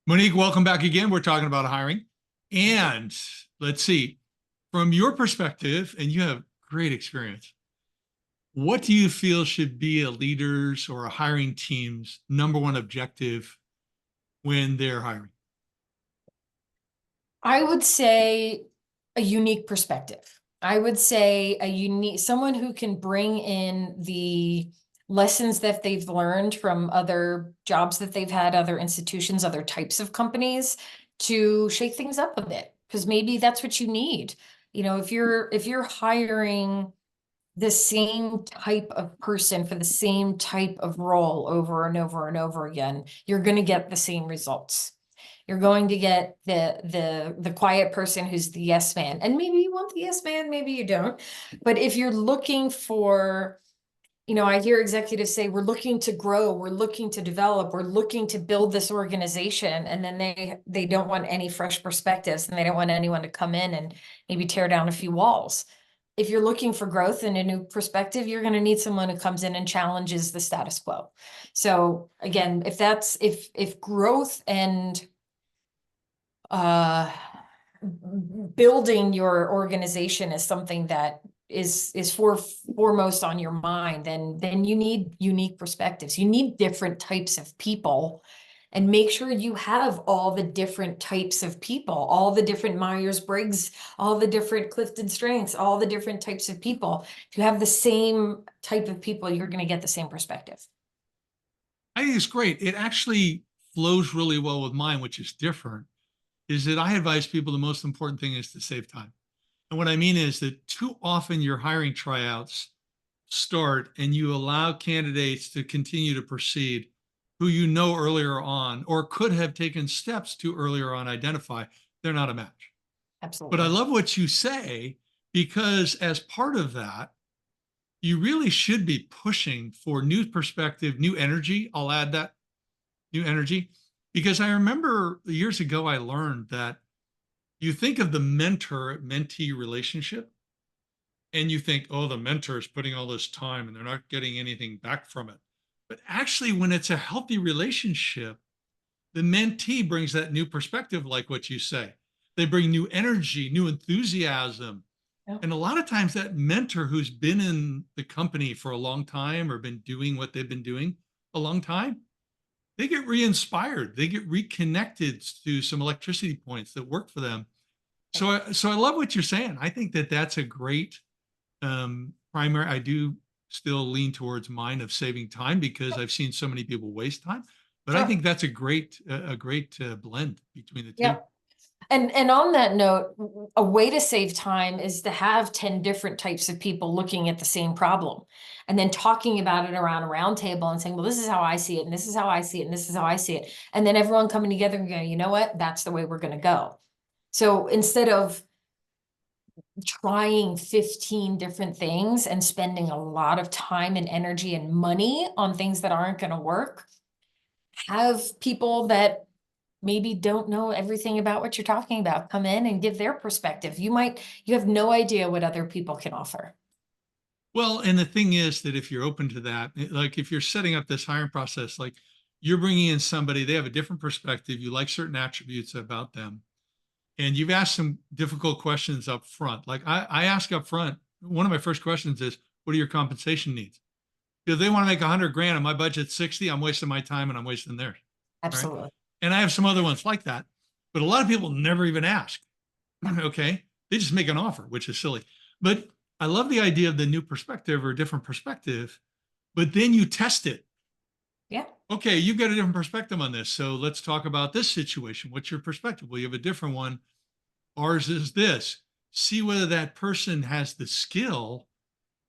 Monique, welcome back again. We're talking about hiring. And let's see, from your perspective, and you have great experience, what do you feel should be a leader's or a hiring team's number one objective when they're hiring? I would say a unique perspective. I would say someone who can bring in the lessons that they've learned from other jobs that they've had, other institutions, other types of companies to shake things up a bit. Because maybe that's what you need. If you're hiring the same type of person for the same type of role over and over and over again, you're going to get the same results. You're going to get the quiet person who's the yes man. And maybe you want the yes man, maybe you don't. But if you're looking for, I hear executives say, we're looking to grow, we're looking to develop, we're looking to build this organization. And then they don't want any fresh perspectives and they don't want anyone to come in and maybe tear down a few walls. If you're looking for growth and a new perspective, you're going to need someone who comes in and challenges the status quo. So again, if growth and uh, building your organization is something that is foremost on your mind, then you need unique perspectives. You need different types of people, and make sure you have all the different types of people, all the different Myers-Briggs, all the different Clifton Strengths, all the different types of people. If you have the same type of people, you're going to get the same perspective. I think it's great. It actually flows really well with mine, which is different, is that I advise people the most important thing is to save time. And what I mean is that too often your hiring tryouts start and you allow candidates to continue to proceed who you know earlier on or could have taken steps to earlier on identify they're not a match. But I Absolutely. love what you say because as part of that, you really should be pushing for new perspective, new energy. I'll add that new energy because I remember years ago I learned that you think of the mentor-mentee relationship and you think, oh, the mentor is putting all this time and they're not getting anything back from it. But actually, when it's a healthy relationship, the mentee brings that new perspective, like what you say. They bring new energy, new enthusiasm. Yeah. And a lot of times, that mentor who's been in the company for a long time or been doing what they've been doing a long time, they get re-inspired. They get reconnected to some electricity points that work for them. So I love what you're saying. I think that that's a great primary. I do still lean towards mine of saving time because I've seen so many people waste time. But I Sure. think that's a great blend between the two. Yeah. And on that note, a way to save time is to have 10 different types of people looking at the same problem and then talking about it around a round table and saying, well, this is how I see it, and this is how I see it, and this is how I see it. And then everyone coming together and going, you know what? That's the way we're going to go. So instead of trying 15 different things and spending a lot of time and energy and money on things that aren't going to work, have people that maybe don't know everything about what you're talking about come in and give their perspective. You have no idea what other people can offer. Well, and the thing is that if you're open to that, like if you're setting up this hiring process, like you're bringing in somebody, they have a different perspective, you like certain attributes about them, and you've asked some difficult questions up front. Like I ask up front, one of my first questions is, what are your compensation needs? If they want to make 100 grand and my budget's 60, I'm wasting my time and I'm wasting theirs. All right. Absolutely. And I have some other ones like that, but a lot of people never even ask. Okay. They just make an offer, which is silly. But I love the idea of the new perspective or different perspective, but then you test it. Yeah. Okay, you've got a different perspective on this. So let's talk about this situation. What's your perspective? Well, you have a different one. Ours is this. See whether that person has the skill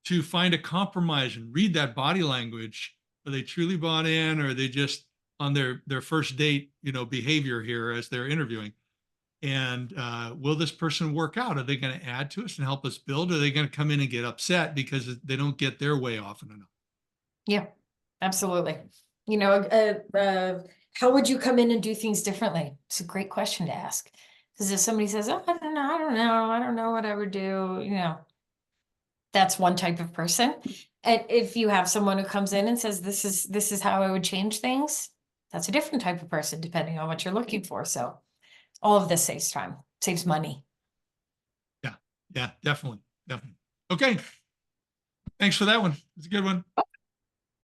to find a compromise and read that body language. Are they truly bought in, or are they just on their first date, behavior here as they're interviewing? And will this person work out? Are they going to add to us and help us build? Or are they going to come in and get upset because they don't get their way often enough? Yeah, absolutely. You know, how would you come in and do things differently? It's a great question to ask. Because if somebody says, oh, I don't know what I would do, that's one type of person. And if you have someone who comes in and says, this is how I would change things, that's a different type of person depending on what you're looking for. So all of this saves time, saves money. Yeah. Yeah, definitely. Definitely. Okay. Thanks for that one. It's a good one.